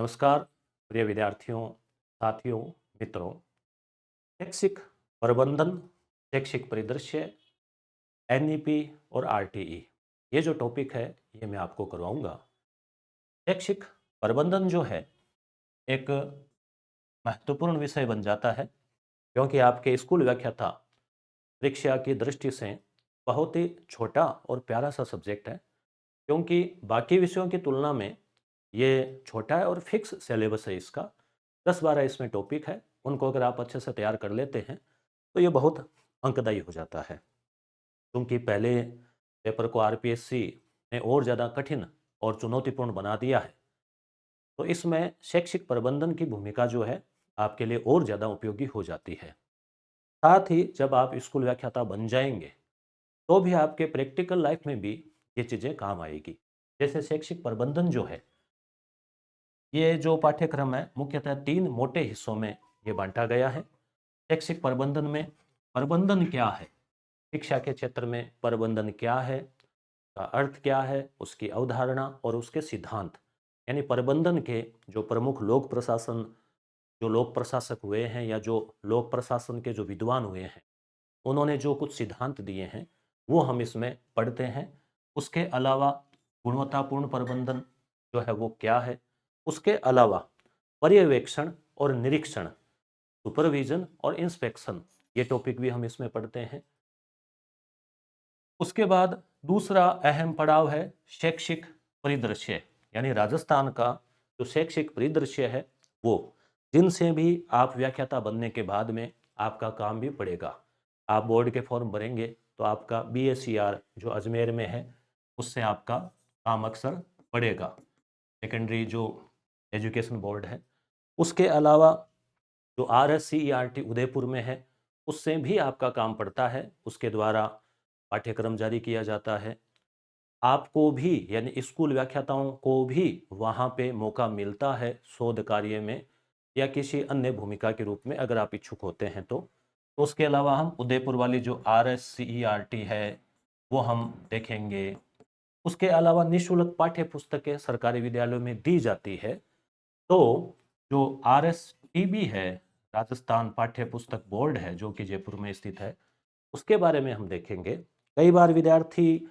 नमस्कार प्रिय विद्यार्थियों, साथियों, मित्रों। शैक्षिक प्रबंधन, शैक्षिक परिदृश्य, एनईपी और आरटीई, ये जो टॉपिक है ये मैं आपको करवाऊंगा। शैक्षिक प्रबंधन जो है एक महत्वपूर्ण विषय बन जाता है, क्योंकि आपके स्कूल व्याख्याता परीक्षा की दृष्टि से बहुत ही छोटा और प्यारा सा सब्जेक्ट है। क्योंकि बाकी विषयों की तुलना में ये छोटा है और फिक्स सिलेबस है इसका। 10-12 इसमें टॉपिक है, उनको अगर आप अच्छे से तैयार कर लेते हैं तो ये बहुत अंकदायी हो जाता है। क्योंकि पहले पेपर को आरपीएससी ने और ज़्यादा कठिन और चुनौतीपूर्ण बना दिया है, तो इसमें शैक्षिक प्रबंधन की भूमिका जो है आपके लिए और ज़्यादा उपयोगी हो जाती है। साथ ही जब आप स्कूल व्याख्याता बन जाएंगे तो भी आपके प्रैक्टिकल लाइफ में भी ये चीज़ें काम आएगी। जैसे शैक्षिक प्रबंधन जो है, ये जो पाठ्यक्रम है मुख्यतः 3 मोटे हिस्सों में ये बांटा गया है। शैक्षिक प्रबंधन में प्रबंधन क्या है, शिक्षा के क्षेत्र में प्रबंधन क्या है, का अर्थ क्या है, उसकी अवधारणा और उसके सिद्धांत, यानी प्रबंधन के जो प्रमुख लोक प्रशासन, जो लोक प्रशासक हुए हैं या जो लोक प्रशासन के जो विद्वान हुए हैं, उन्होंने जो कुछ सिद्धांत दिए हैं वो हम इसमें पढ़ते हैं। उसके अलावा गुणवत्तापूर्ण प्रबंधन जो है वो क्या है, उसके अलावा पर्यवेक्षण और निरीक्षण, सुपरविजन और इंस्पेक्शन, ये टॉपिक भी हम इसमें पढ़ते हैं। उसके बाद दूसरा अहम पड़ाव है शैक्षिक परिदृश्य, यानी राजस्थान का जो शैक्षिक परिदृश्य है वो, जिनसे भी आप व्याख्याता बनने के बाद में आपका काम भी पड़ेगा। आप बोर्ड के फॉर्म भरेंगे तो आपका बीएसईआर जो अजमेर में है उससे आपका काम अक्सर पड़ेगा, सेकेंडरी जो एजुकेशन बोर्ड है। उसके अलावा जो आरएससीईआरटी उदयपुर में है उससे भी आपका काम पड़ता है, उसके द्वारा पाठ्यक्रम जारी किया जाता है। आपको भी यानी स्कूल व्याख्याताओं को भी वहाँ पे मौका मिलता है शोध कार्य में या किसी अन्य भूमिका के रूप में, अगर आप इच्छुक होते हैं तो। उसके अलावा हम उदयपुर वाली जो आरएससीईआरटी है वो हम देखेंगे। उसके अलावा निःशुल्क पाठ्य पुस्तकें सरकारी विद्यालयों में दी जाती है। तो जो आरएसटीबी है, राजस्थान पाठ्य पुस्तक बोर्ड है जो कि जयपुर में स्थित है, उसके बारे में हम देखेंगे। कई बार विद्यार्थी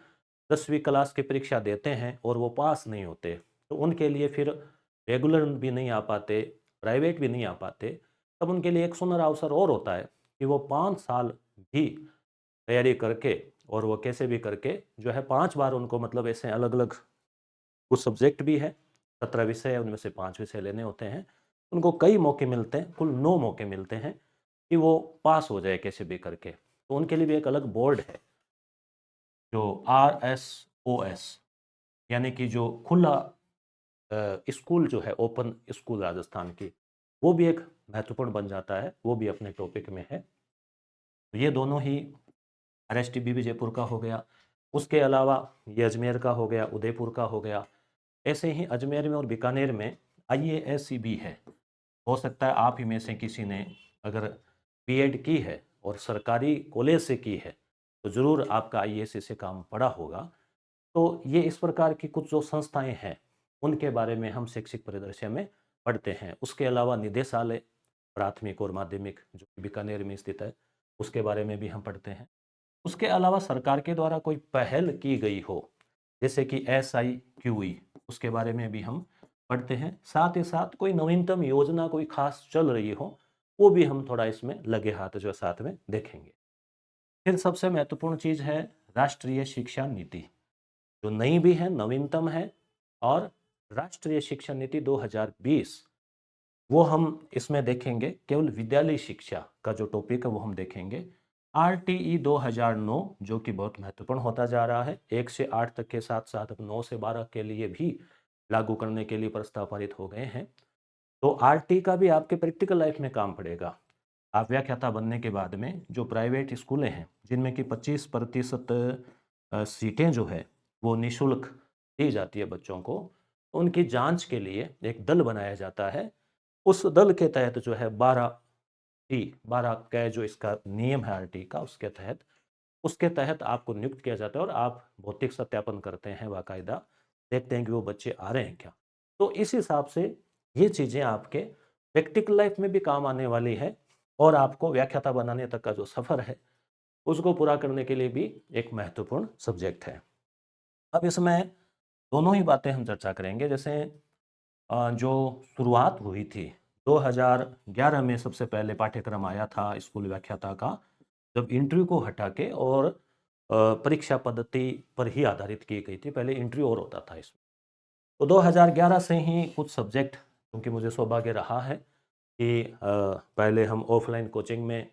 10वीं क्लास की परीक्षा देते हैं और वो पास नहीं होते, तो उनके लिए फिर रेगुलर भी नहीं आ पाते, प्राइवेट भी नहीं आ पाते, तब उनके लिए एक सुनहरा अवसर और होता है कि वो 5 साल भी तैयारी करके, और वो कैसे भी करके जो है 5 बार उनको, मतलब ऐसे अलग अलग कुछ सब्जेक्ट भी है, 17 विषय है, उनमें से 5 विषय लेने होते हैं। उनको कई मौके मिलते हैं, कुल 9 मौके मिलते हैं कि वो पास हो जाए कैसे भी करके। तो उनके लिए भी एक अलग बोर्ड है जो RSOS, यानी कि जो खुला स्कूल जो है, ओपन स्कूल राजस्थान की, वो भी एक महत्वपूर्ण बन जाता है, वो भी अपने टॉपिक में है। तो ये दोनों ही RSTB भी जयपुर का हो गया। उसके अलावा ये अजमेर का हो गया, उदयपुर का हो गया। ऐसे ही अजमेर में और बीकानेर में IASC भी है। हो सकता है आप ही में से किसी ने अगर बीएड की है और सरकारी कॉलेज से की है तो ज़रूर आपका IASC से काम पड़ा होगा। तो ये इस प्रकार की कुछ जो संस्थाएं हैं उनके बारे में हम शैक्षिक परिदृश्य में पढ़ते हैं। उसके अलावा निदेशालय प्राथमिक और माध्यमिक जो कि बीकानेर में स्थित है, उसके बारे में भी हम पढ़ते हैं। उसके अलावा सरकार के द्वारा कोई पहल की गई हो, जैसे कि SIQE, उसके बारे में भी हम पढ़ते हैं। साथ ही साथ कोई नवीनतम योजना कोई खास चल रही हो, वो भी हम थोड़ा इसमें लगे हाथ जो साथ में देखेंगे। फिर सबसे महत्वपूर्ण चीज़ है राष्ट्रीय शिक्षा नीति, जो नई भी है, नवीनतम है। और राष्ट्रीय शिक्षा नीति 2020 वो हम इसमें देखेंगे। केवल विद्यालय शिक्षा का जो टॉपिक है वो हम देखेंगे। RTE 2009 जो कि बहुत महत्वपूर्ण होता जा रहा है, 1 से 8 तक के साथ साथ अब 9 से 12 के लिए भी लागू करने के लिए प्रस्ताव पारित हो गए हैं। तो RT का भी आपके प्रैक्टिकल लाइफ में काम पड़ेगा। आप व्याख्याता बनने के बाद में जो प्राइवेट स्कूलें हैं जिनमें कि 25% सीटें जो है वो निःशुल्क दी जाती है बच्चों को, तो उनकी जांच के लिए एक दल बनाया जाता है। उस दल के तहत जो है 12 का जो इसका नियम है RT का, उसके तहत आपको नियुक्त किया जाता है और आप भौतिक सत्यापन करते हैं, बाकायदा देखते हैं कि वो बच्चे आ रहे हैं क्या। तो इस हिसाब से ये चीज़ें आपके प्रैक्टिकल लाइफ में भी काम आने वाली है और आपको व्याख्याता बनाने तक का जो सफ़र है, उसको पूरा करने के लिए भी एक महत्वपूर्ण सब्जेक्ट है। अब इसमें दोनों ही बातें हम चर्चा करेंगे। जैसे जो शुरुआत हुई थी 2011 में सबसे पहले पाठ्यक्रम आया था स्कूल व्याख्याता का, जब इंटरव्यू को हटा के और परीक्षा पद्धति पर ही आधारित की गई थी। पहले इंटरव्यू और होता था इसमें। तो 2011 से ही कुछ सब्जेक्ट, क्योंकि मुझे सौभाग्य रहा है कि पहले हम ऑफलाइन कोचिंग में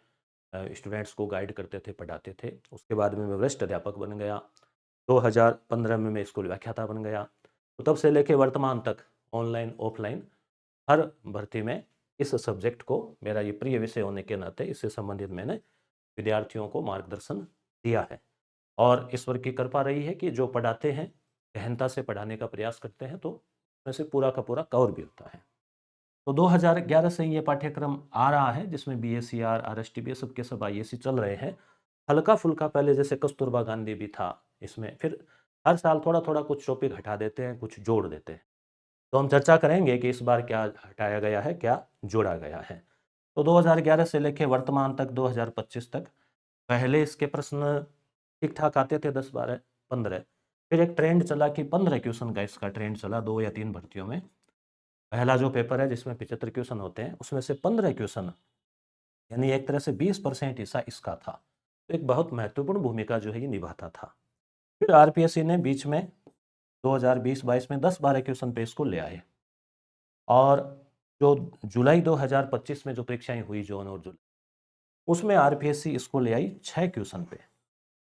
स्टूडेंट्स को गाइड करते थे, पढ़ाते थे। उसके बाद में मैं वरिष्ठ अध्यापक बन गया। 2015 में मैं स्कूल व्याख्याता बन गया। तो तब से लेके वर्तमान तक ऑनलाइन ऑफलाइन हर भर्ती में इस सब्जेक्ट को, मेरा ये प्रिय विषय होने के नाते इससे संबंधित मैंने विद्यार्थियों को मार्गदर्शन दिया है। और ईश्वर की कृपा रही है कि जो पढ़ाते हैं, गहनता से पढ़ाने का प्रयास करते हैं, तो वैसे पूरा का पूरा कवर भी होता है। तो 2011 से ये पाठ्यक्रम आ रहा है, जिसमें बीएससीआर, आरएसटीबी सब के सब आईएससी चल रहे हैं। हल्का-फुल्का पहले जैसे कस्तूरबा गांधी भी था इसमें, फिर हर साल थोड़ा-थोड़ा कुछ टॉपिक हटा देते हैं, कुछ जोड़ देते हैं। तो हम चर्चा करेंगे कि इस बार क्या हटाया गया है, क्या जोड़ा गया है। तो 2011 से लेके वर्तमान तक 2025 तक पहले इसके प्रश्न ठीक-ठाक आते थे, 10, 12, 15। फिर एक ट्रेंड चला कि 15 क्वेश्चन का इसका ट्रेंड चला 2 या 3 भर्तियों में। पहला जो पेपर है जिसमें 75 क्वेश्चन होते हैं, उसमें से 15 क्वेश्चन, यानी एक तरह से 20% हिस्सा इसका था। तो एक बहुत महत्वपूर्ण भूमिका जो है ये निभाता था। फिर आरपीएससी ने बीच में 2020-22 में 10-12 क्वेश्चन पे इसको ले आए। और जो जुलाई 2025 में जो परीक्षाएं हुई, जून और जुलाई, उसमें आरपीएससी इसको ले आई 6 क्वेश्चन पे।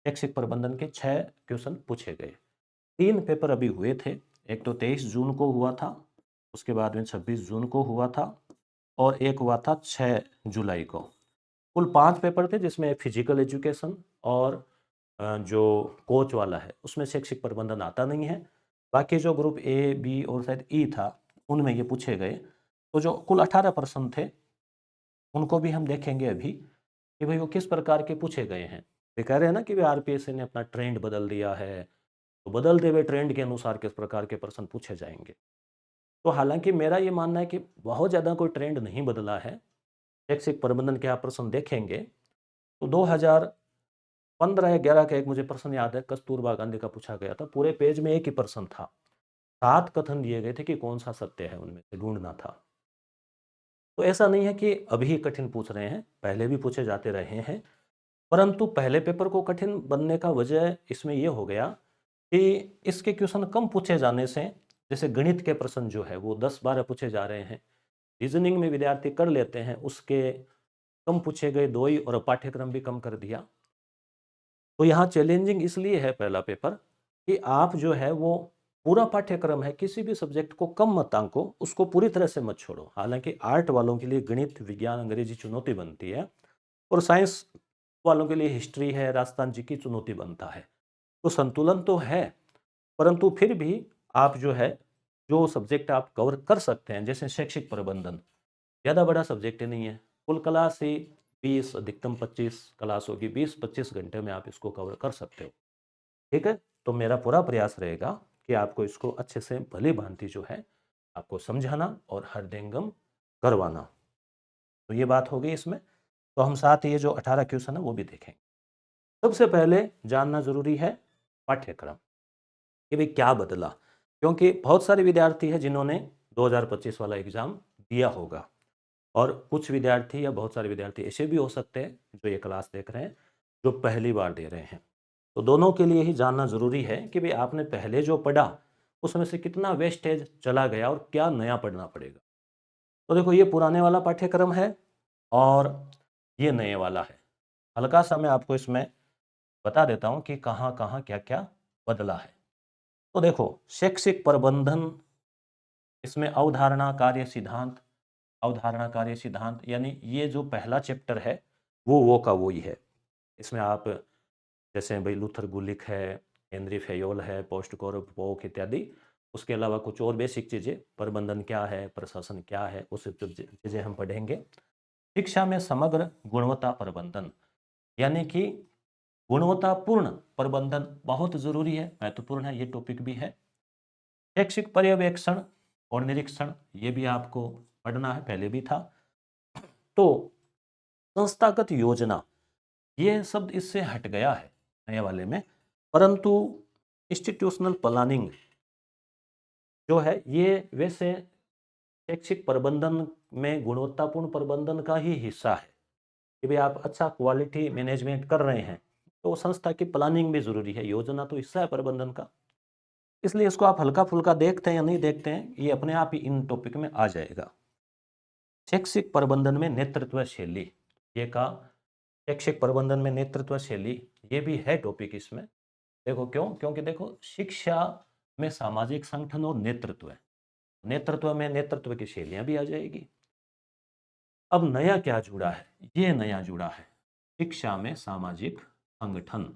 शैक्षिक प्रबंधन के 6 क्वेश्चन पूछे गए। 3 पेपर अभी हुए थे। एक तो 23 जून को हुआ था, उसके बाद में 26 जून को हुआ था, और एक हुआ था 6 जुलाई को। कुल 5 पेपर थे, जिसमें फिजिकल एजुकेशन और जो कोच वाला है उसमें शैक्षिक प्रबंधन आता नहीं है। बाकी जो ग्रुप ए, बी और शायद ई था, उनमें ये पूछे गए। तो जो कुल 18 प्रश्न थे, उनको भी हम देखेंगे अभी कि भाई वो किस प्रकार के पूछे गए हैं। वे कह रहे हैं ना कि वे आरपीएससी ने अपना ट्रेंड बदल दिया है, तो बदलते हुए ट्रेंड के अनुसार किस प्रकार के प्रश्न पूछे जाएंगे। तो हालांकि मेरा ये मानना है कि बहुत ज़्यादा कोई ट्रेंड नहीं बदला है। शैक्षिक प्रबंधन के आप प्रश्न देखेंगे तो 2015 या 11 का एक मुझे प्रश्न याद है, कस्तूरबा गांधी का पूछा गया था। पूरे पेज में एक ही प्रश्न था, 7 कथन दिए गए थे कि कौन सा सत्य है, उनमें से ढूंढना था। तो ऐसा नहीं है कि अभी कठिन पूछ रहे हैं, पहले भी पूछे जाते रहे हैं। परंतु पहले पेपर को कठिन बनने का वजह इसमें यह हो गया कि इसके क्वेश्चन कम पूछे जाने से, जैसे गणित के प्रश्न जो है वो 10-12 पूछे जा रहे हैं, रीजनिंग में विद्यार्थी कर लेते हैं, उसके कम पूछे गए 2 ही, और पाठ्यक्रम भी कम कर दिया। तो यहाँ चैलेंजिंग इसलिए है पहला पेपर कि आप जो है वो पूरा पाठ्यक्रम है, किसी भी सब्जेक्ट को कम मत आंको, उसको पूरी तरह से मत छोड़ो। हालांकि आर्ट वालों के लिए गणित, विज्ञान, अंग्रेजी चुनौती बनती है, और साइंस वालों के लिए हिस्ट्री है, राजस्थान जी की चुनौती बनता है। तो संतुलन तो है, परंतु फिर भी आप जो है, जो सब्जेक्ट आप कवर कर सकते हैं, जैसे शैक्षिक प्रबंधन ज़्यादा बड़ा सब्जेक्ट ही नहीं है। कुल क्लास ही 20, अधिकतम 25 क्लास होगी, 20-25 घंटे में आप इसको कवर कर सकते हो। ठीक है? तो मेरा पूरा प्रयास रहेगा कि आपको इसको अच्छे से भली-भांति जो है, आपको समझाना और हृदयंगम करवाना। तो ये बात हो गई इसमें। तो हम साथ ये जो 18 क्वेश्चन है वो भी देखेंगे। सबसे पहले जानना ज़रूरी है पाठ्यक्रम, कि भाई क्या बदला? क्योंकि बहुत सारे विद्यार्थी हैं जिन्होंने 2025 वाला एग्ज़ाम दिया होगा, और कुछ विद्यार्थी या बहुत सारे विद्यार्थी ऐसे भी हो सकते हैं जो ये क्लास देख रहे हैं, जो पहली बार दे रहे हैं। तो दोनों के लिए ही जानना ज़रूरी है कि भाई आपने पहले जो पढ़ा, उसमें से कितना वेस्टेज चला गया और क्या नया पढ़ना पड़ेगा। तो देखो, ये पुराने वाला पाठ्यक्रम है और ये नए वाला है। हल्का सा मैं आपको इसमें बता देता हूँ कि कहाँ-कहाँ, क्या-क्या बदला है। तो देखो, शैक्षिक प्रबंधन, इसमें अवधारणा, कार्य, सिद्धांत, अवधारणा, कार्य, सिद्धांत, यानी ये जो पहला चैप्टर है, वो का वो ही है। इसमें आप जैसे भाई लूथर गुलिक है, हेनरी फेयोल है, पोस्टकोरव पोक इत्यादि, उसके अलावा कुछ और बेसिक चीज़ें, प्रबंधन क्या है, प्रशासन क्या है, वो सब चीज़ें हम पढ़ेंगे। शिक्षा में समग्र गुणवत्ता प्रबंधन, यानी कि गुणवत्तापूर्ण प्रबंधन बहुत ज़रूरी है, महत्वपूर्ण है, ये टॉपिक भी है। शैक्षिक पर्यवेक्षण और निरीक्षण, ये भी आपको पढ़ना है, पहले भी था। तो संस्थागत योजना, ये शब्द इससे हट गया है नए वाले में, परंतु इंस्टीट्यूशनल प्लानिंग जो है ये वैसे शैक्षिक प्रबंधन में गुणवत्तापूर्ण प्रबंधन का ही हिस्सा है कि भाई आप अच्छा क्वालिटी मैनेजमेंट कर रहे हैं तो संस्था की प्लानिंग भी जरूरी है, योजना तो हिस्सा है प्रबंधन का। इसलिए इसको आप हल्का फुल्का देखते हैं या नहीं देखते हैं, ये अपने आप ही इन टॉपिक में आ जाएगा। शैक्षिक प्रबंधन में नेतृत्व शैली, ये का शैक्षिक प्रबंधन में नेतृत्व शैली, ये भी है टॉपिक इसमें। देखो क्यों, क्योंकि देखो शिक्षा में सामाजिक संगठन और नेतृत्व है, नेतृत्व में नेतृत्व की शैलियां भी आ जाएगी। अब नया क्या जुड़ा है, ये नया जुड़ा है शिक्षा में सामाजिक संगठन,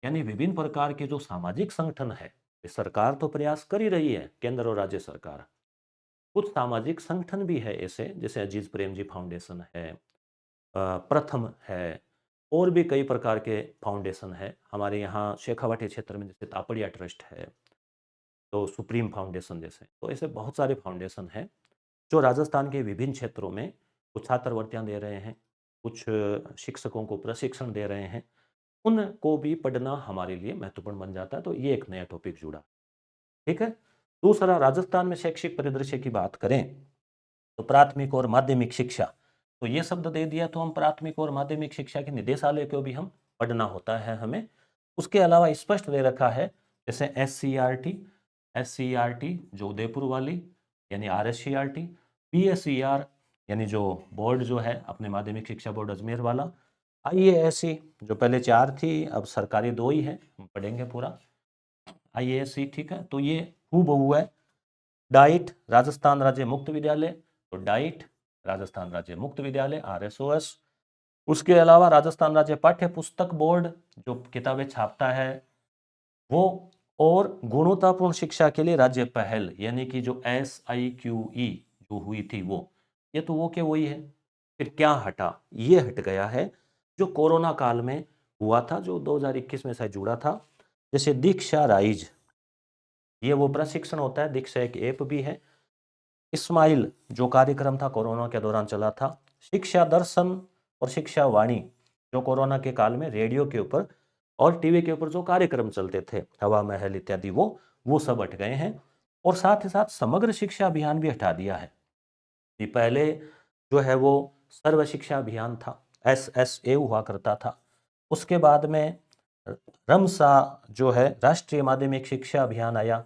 यानी विभिन्न प्रकार के जो सामाजिक संगठन है, सरकार तो प्रयास कर ही रही है, केंद्र और राज्य सरकार। कुछ सामाजिक संगठन भी है ऐसे, जैसे अजीज प्रेमजी फाउंडेशन है, प्रथम है, और भी कई प्रकार के फाउंडेशन है। हमारे यहाँ शेखावाटी क्षेत्र में जैसे तापड़िया ट्रस्ट है, तो सुप्रीम फाउंडेशन जैसे, तो ऐसे बहुत सारे फाउंडेशन हैं जो राजस्थान के विभिन्न क्षेत्रों में कुछ छात्रवृत्तियां दे रहे हैं, कुछ शिक्षकों को प्रशिक्षण दे रहे हैं, उनको भी पढ़ना हमारे लिए महत्वपूर्ण बन जाता है। तो ये एक नया टॉपिक जुड़ा, ठीक है। दूसरा, राजस्थान में शैक्षिक परिदृश्य की बात करें तो प्राथमिक और माध्यमिक शिक्षा, तो ये शब्द दे दिया तो हम प्राथमिक और माध्यमिक शिक्षा के निदेशालय को भी हम पढ़ना होता है हमें। उसके अलावा स्पष्ट दे रखा है जैसे एससीईआरटी जो उदयपुर वाली, यानी आरएससीईआरटी, पीएसईआर यानी जो बोर्ड जो है अपने माध्यमिक शिक्षा बोर्ड अजमेर वाला, आईएएससी जो पहले 4 थी अब सरकारी 2 ही है, हम पढ़ेंगे पूरा आईएएससी, ठीक है। तो ये हूबहू है। डाइट राजस्थान राज्य मुक्त विद्यालय, तो डाइट राजस्थान राज्य मुक्त विद्यालय आरएसओएस। उसके अलावा राजस्थान राज्य पाठ्य पुस्तक बोर्ड जो किताबें छापता है वो, और गुणवत्तापूर्ण शिक्षा के लिए राज्य पहल यानी कि जो SIQE जो हुई थी वो, ये तो वो के वही है। फिर क्या हटा, ये हट गया है जो कोरोना काल में हुआ था, जो 2021 में शायद जुड़ा था, जैसे दीक्षा राइज, ये वो प्रशिक्षण होता है, दीक्षा एक ऐप भी है। स्माइल जो कार्यक्रम था कोरोना के दौरान चला था, शिक्षा दर्शन और शिक्षा वाणी जो कोरोना के काल में रेडियो के ऊपर और टीवी के ऊपर जो कार्यक्रम चलते थे, हवा महल इत्यादि, वो सब हट गए हैं। और साथ ही साथ समग्र शिक्षा अभियान भी हटा दिया है। ये पहले जो है वो सर्व शिक्षा अभियान था, SSA हुआ करता था। उसके बाद में रमसा जो है राष्ट्रीय माध्यमिक शिक्षा अभियान आया,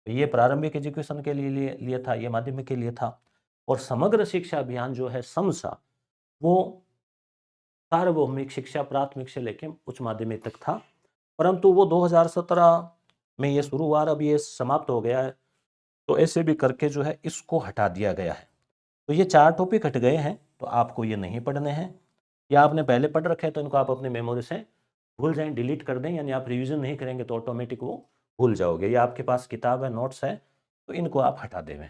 तो ये प्रारंभिक एजुकेशन के लिए था, ये माध्यमिक के लिए था। और समग्र शिक्षा अभियान जो है समसा, वो सार्वभौमिक शिक्षा प्राथमिक से लेकर उच्च माध्यमिक तक था, परंतु वो 2017 में ये शुरू हुआ, अब ये समाप्त हो गया है। तो ऐसे भी करके जो है इसको हटा दिया गया है। तो ये 4 टॉपिक हट गए हैं, तो आपको ये नहीं पढ़ने हैं, या आपने पहले पढ़ रखे हैं तो इनको आप अपनी मेमोरी से भूल जाएं, डिलीट कर दें, यानी आप रिवीजन नहीं करेंगे तो ऑटोमेटिक वो भूल जाओगे। या आपके पास किताब है, नोट्स है, तो इनको आप हटा देवें।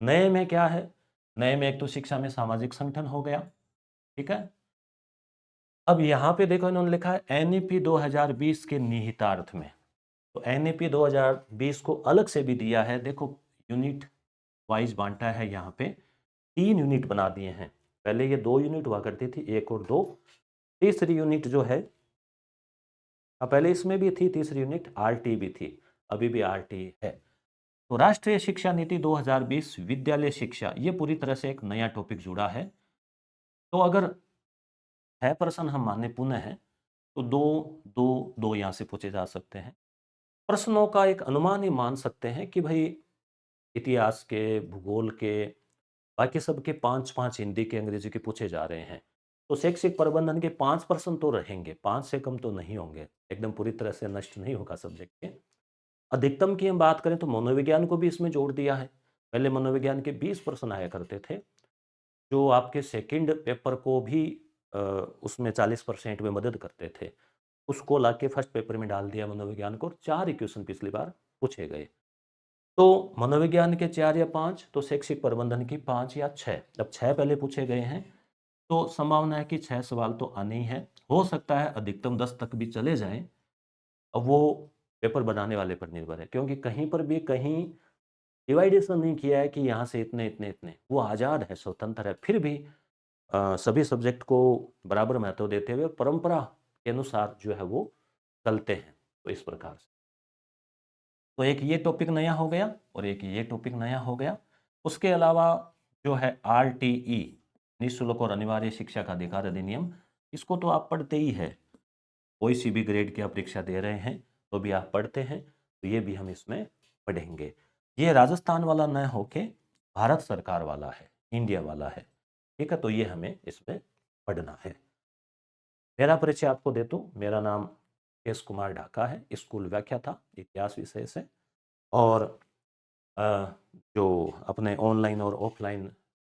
नए में क्या है, नए में एक तो शिक्षा में सामाजिक संगठन हो गया, ठीक है। अब यहाँ पे देखो इन्होंने लिखा है NEP 2020 के निहितार्थ में, तो NEP 2020 को अलग से भी दिया है, देखो यूनिट वाइज बांटा है, यहाँ पे 3 यूनिट बना दिए हैं। पहले ये 2 यूनिट हुआ करती थी, 1 और 2। तीसरी यूनिट जो है, अब पहले इसमें भी थी तीसरी यूनिट, RT भी थी, अभी भी RT है। तो राष्ट्रीय शिक्षा नीति 2020 विद्यालय शिक्षा, ये पूरी तरह से एक नया टॉपिक जुड़ा है। तो अगर 6 प्रश्न हम माने पुनः है तो 2 2 2 यहाँ से पूछे जा सकते हैं। प्रश्नों का एक अनुमान ही मान सकते हैं कि भाई इतिहास के, भूगोल के, बाकी सब के 5-5 हिंदी के, अंग्रेजी के पूछे जा रहे हैं। तो शैक्षिक प्रबंधन के 5 प्रश्न तो रहेंगे, 5 से कम तो नहीं होंगे, एकदम पूरी तरह से नष्ट नहीं होगा सब्जेक्ट के। अधिकतम की हम बात करें तो मनोविज्ञान को भी इसमें जोड़ दिया है। पहले मनोविज्ञान के 20 प्रश्न आया करते थे, जो आपके सेकंड पेपर को भी उसमें 40% में मदद करते थे। उसको लाके फर्स्ट पेपर में डाल दिया मनोविज्ञान को, और 4 इक्वेशन पिछली बार पूछे गए। तो मनोविज्ञान के 4 या 5, तो शैक्षिक प्रबंधन की 5 या 6। अब 6 पहले पूछे गए हैं, तो संभावना है कि 6 सवाल तो आने ही हैं। हो सकता है अधिकतम 10 तक भी चले जाएं। अब वो पेपर बनाने वाले पर निर्भर है, क्योंकि कहीं पर भी कहीं डिवाइडेशन नहीं किया है कि यहाँ से इतने इतने इतने, वो आज़ाद है, स्वतंत्र है, फिर भी सभी सब्जेक्ट को बराबर महत्व देते हुए परंपरा के अनुसार जो है वो चलते हैं। तो इस प्रकार से तो एक ये टॉपिक नया हो गया और एक ये टॉपिक नया हो गया। उसके अलावा जो है आरटीई, निःशुल्क और अनिवार्य शिक्षा का अधिकार अधिनियम, इसको तो आप पढ़ते ही है, कोई सी भी ग्रेड की आप परीक्षा दे रहे हैं तो भी आप पढ़ते हैं, तो ये भी हम इसमें पढ़ेंगे। ये राजस्थान वाला न होके भारत सरकार वाला है, इंडिया वाला है, ठीक है, तो ये हमें इसमें पढ़ना है। मेरा परिचय आपको दे दूं, मेरा नाम एस कुमार ढाका है, स्कूल व्याख्याता इतिहास विषय से, और अ, जो अपने ऑनलाइन और ऑफलाइन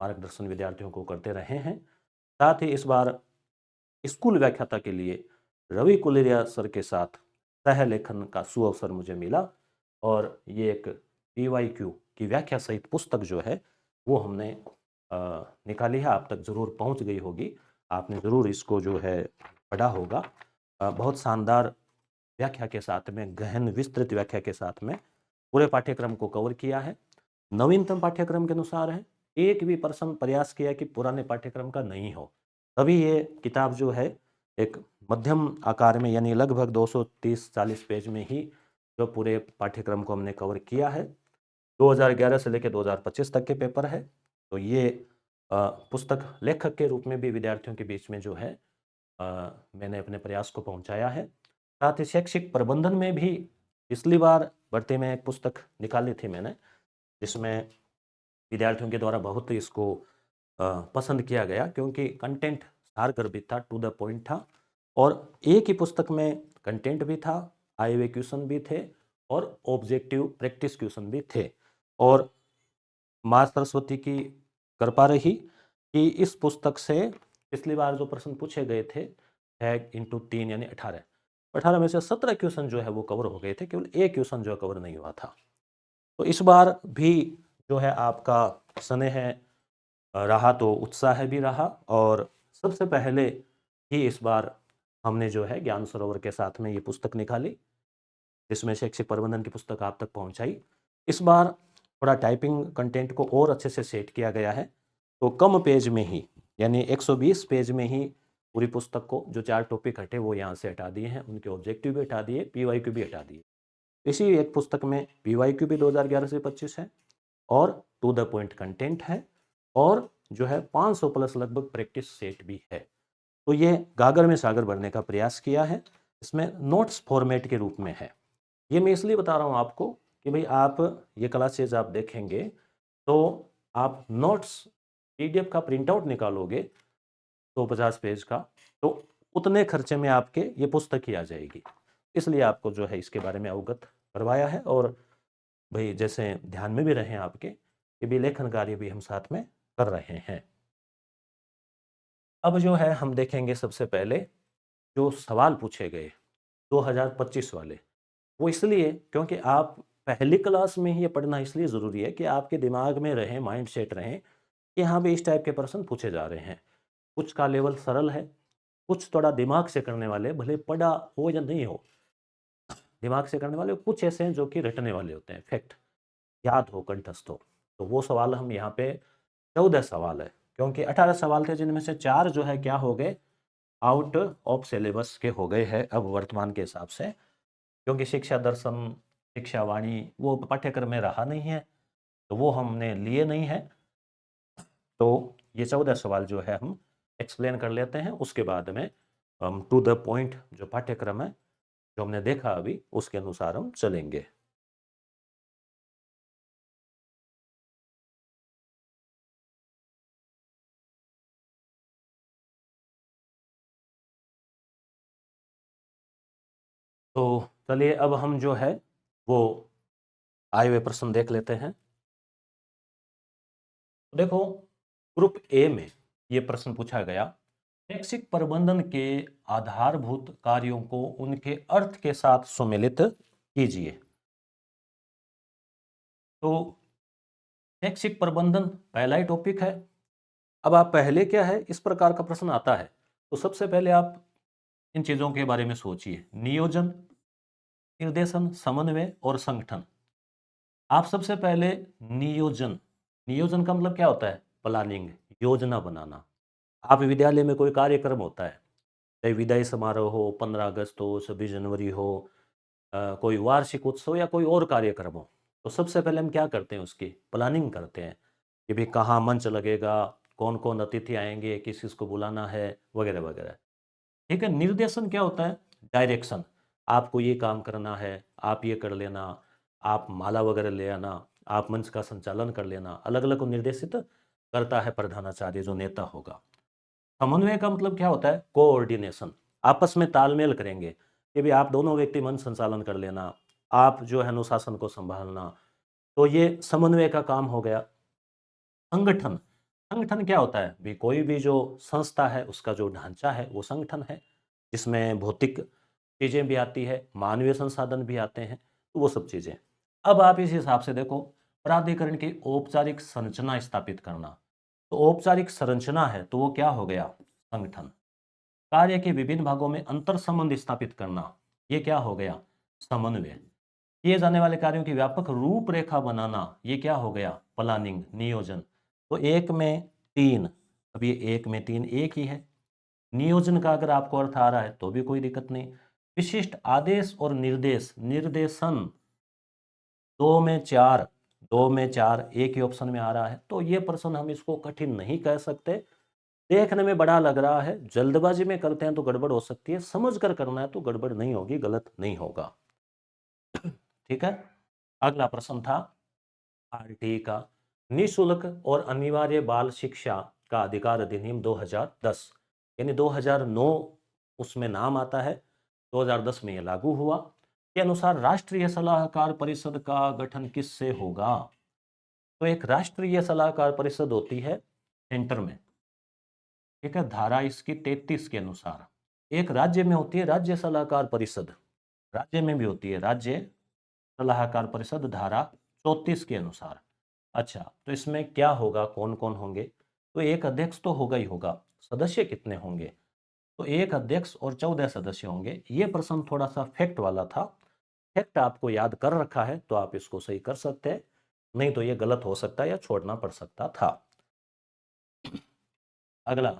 मार्गदर्शन विद्यार्थियों को करते रहे हैं। साथ ही इस बार स्कूल व्याख्याता के लिए रवि कुलेरिया सर के साथ सह लेखन का सुअवसर मुझे मिला, और ये एक PYQ की व्याख्या सहित पुस्तक जो है वो हमने निकाली है, आप तक ज़रूर पहुंच गई होगी, आपने ज़रूर इसको जो है पढ़ा होगा। बहुत शानदार व्याख्या के साथ में, गहन विस्तृत व्याख्या के साथ में पूरे पाठ्यक्रम को कवर किया है। नवीनतम पाठ्यक्रम के अनुसार है, एक भी पर्सन प्रयास किया कि पुराने पाठ्यक्रम का नहीं हो, तभी ये किताब जो है एक मध्यम आकार में, यानी लगभग 230-40 पेज में ही जो पूरे पाठ्यक्रम को हमने कवर किया है। 2011 से लेकर 2025 तक के पेपर है। तो ये पुस्तक लेखक के रूप में भी विद्यार्थियों के बीच में जो है मैंने अपने प्रयास को पहुंचाया है। साथ ही शैक्षिक प्रबंधन में भी पिछली बार भर्ती में एक पुस्तक निकाली थी मैंने, जिसमें विद्यार्थियों के द्वारा बहुत इसको पसंद किया गया, क्योंकि कंटेंट सारगर्भित था, टू द पॉइंट था, और एक ही पुस्तक में कंटेंट भी था, आए हुए क्वेश्चन भी थे, और ऑब्जेक्टिव प्रैक्टिस क्वेश्चन भी थे। और माँ सरस्वती की कृपा रही कि इस पुस्तक से पिछली बार जो प्रश्न पूछे गए थे 6 × 3 यानी 18 में से 17 क्वेश्चन जो है वो कवर हो गए थे, केवल एक क्वेश्चन जो कवर नहीं हुआ था। तो इस बार भी जो है आपका स्नेह रहा, तो उत्साह भी रहा, और सबसे पहले ही इस बार हमने जो है ज्ञान सरोवर के साथ में ये पुस्तक निकाली, जिसमें शैक्षिक प्रबंधन की पुस्तक आप तक पहुंचाई। इस बार थोड़ा टाइपिंग कंटेंट को और अच्छे से सेट किया गया है, तो कम पेज में ही, यानी 120 पेज में ही पूरी पुस्तक को जो 4 टॉपिक हटे वो यहाँ से हटा दिए हैं, उनके ऑब्जेक्टिव भी हटा दिए, PYQ भी हटा दिए। इसी एक पुस्तक में PYQ भी 2011 से 25 है, और टू द पॉइंट कंटेंट है, और जो है 500 प्लस लगभग प्रैक्टिस सेट भी है। तो ये गागर में सागर भरने का प्रयास किया है, इसमें नोट्स फॉर्मेट के रूप में है। ये मैं इसलिए बता रहा हूँ आपको कि भाई आप ये क्लासेज आप देखेंगे तो आप नोट्स PDF का प्रिंट आउट निकालोगे 150 पेज का, तो उतने खर्चे में आपके ये पुस्तक ही आ जाएगी। इसलिए आपको जो है इसके बारे में अवगत करवाया है, और भाई जैसे ध्यान में भी रहें आपके कि भी लेखन कार्य भी हम साथ में कर रहे हैं। अब जो है हम देखेंगे सबसे पहले जो सवाल पूछे गए 2025 वाले, वो इसलिए क्योंकि आप पहली क्लास में ही ये पढ़ना इसलिए ज़रूरी है कि आपके दिमाग में रहे, माइंड सेट रहे कि हाँ भी इस टाइप के प्रश्न पूछे जा रहे हैं। कुछ का लेवल सरल है, कुछ थोड़ा दिमाग से करने वाले, भले पढ़ा हो या नहीं हो, दिमाग से करने वाले कुछ ऐसे हैं जो कि रटने वाले होते हैं, फैक्ट याद हो, कंठस्थ हो। तो वो सवाल हम यहाँ पे 14 सवाल है, क्योंकि 18 सवाल थे जिनमें से 4 जो है क्या हो गए, आउट ऑफ सिलेबस के हो गए हैं अब वर्तमान के हिसाब से, क्योंकि शिक्षा दर्शन, शिक्षा वाणी वो पाठ्यक्रम में रहा नहीं है, तो वो हमने लिए नहीं है। तो ये 14 सवाल जो है हम एक्सप्लेन कर लेते हैं, उसके बाद में हम टू द पॉइंट जो पाठ्यक्रम है जो हमने देखा अभी उसके अनुसार हम चलेंगे। तो चलिए अब हम जो है वो आए हुए प्रश्न देख लेते हैं। देखो, ग्रुप ए में ये प्रश्न पूछा गया, शैक्षिक प्रबंधन के आधारभूत कार्यों को उनके अर्थ के साथ सुमेलित कीजिए। तो शैक्षिक प्रबंधन पहला ही टॉपिक है। अब आप पहले क्या है, इस प्रकार का प्रश्न आता है तो सबसे पहले आप इन चीजों के बारे में सोचिए, नियोजन, निर्देशन, समन्वय और संगठन। आप सबसे पहले नियोजन, नियोजन का मतलब क्या होता है? प्लानिंग, योजना बनाना। आप विद्यालय में कोई कार्यक्रम होता है, चाहे विदाई समारोह हो, 15 अगस्त हो, 26 जनवरी हो, कोई वार्षिक उत्सव या कोई और कार्यक्रम हो, तो सबसे पहले हम क्या करते हैं? उसकी प्लानिंग करते हैं कि भाई कहाँ मंच लगेगा, कौन कौन अतिथि आएंगे, किस किस को बुलाना है, वगैरह वगैरह। ठीक है। निर्देशन क्या होता है? डायरेक्शन। आपको ये काम करना है, आप ये कर लेना, आप माला वगैरह ले आना, आप मंच का संचालन कर लेना, अलग अलग को निर्देशित करता है प्रधानाचार्य, जो नेता होगा। समन्वय का मतलब क्या होता है? कोऑर्डिनेशन। आपस में तालमेल करेंगे कि भी आप दोनों व्यक्ति मंच संचालन कर लेना, आप जो है अनुशासन को संभालना, तो ये समन्वय का काम हो गया। संगठन, संगठन क्या होता है? भी कोई भी जो संस्था है उसका जो ढांचा है वो संगठन है, जिसमें भौतिक चीजें भी आती है, मानवीय संसाधन भी आते हैं, तो वो सब चीजें। अब आप इस हिसाब से देखो, प्राधिकरण की औपचारिक संरचना स्थापित करना, तो औपचारिक संरचना है तो वो क्या हो गया? संगठन। कार्य के विभिन्न भागों में अंतर संबंध स्थापित करना, ये क्या हो गया? समन्वय। किए जाने वाले कार्यों की व्यापक रूपरेखा बनाना, ये क्या हो गया? प्लानिंग, नियोजन। तो एक में तीन, अब ये एक में तीन एक ही है। नियोजन का अगर आपको अर्थ आ रहा है तो भी कोई दिक्कत नहीं। विशिष्ट आदेश और निर्देश, निर्देशन, दो में चार, दो में चार एक ही ऑप्शन में आ रहा है, तो ये प्रश्न हम इसको कठिन नहीं कह सकते। देखने में बड़ा लग रहा है, जल्दबाजी में करते हैं तो गड़बड़ हो सकती है, समझ कर करना है तो गड़बड़ नहीं होगी, गलत नहीं होगा। ठीक है। अगला प्रश्न था आरटीई का, निशुल्क और अनिवार्य बाल शिक्षा का अधिकार अधिनियम 2010, यानी 2009 उसमें नाम आता है, 2010 में यह लागू हुआ, के अनुसार राष्ट्रीय सलाहकार परिषद का गठन किससे होगा? तो एक राष्ट्रीय सलाहकार परिषद होती है सेंटर में, ठीक है, धारा इसकी 33 के अनुसार। एक राज्य में होती है राज्य सलाहकार परिषद, राज्य में भी होती है राज्य सलाहकार परिषद, धारा 34 के अनुसार। अच्छा, तो इसमें क्या होगा, कौन कौन होंगे? तो एक अध्यक्ष तो होगा ही होगा, सदस्य कितने होंगे? तो एक अध्यक्ष और 14 सदस्य होंगे। ये प्रश्न थोड़ा सा फैक्ट वाला था, फैक्ट आपको याद कर रखा है तो आप इसको सही कर सकते हैं, नहीं तो ये गलत हो सकता है या छोड़ना पड़ सकता था। अगला,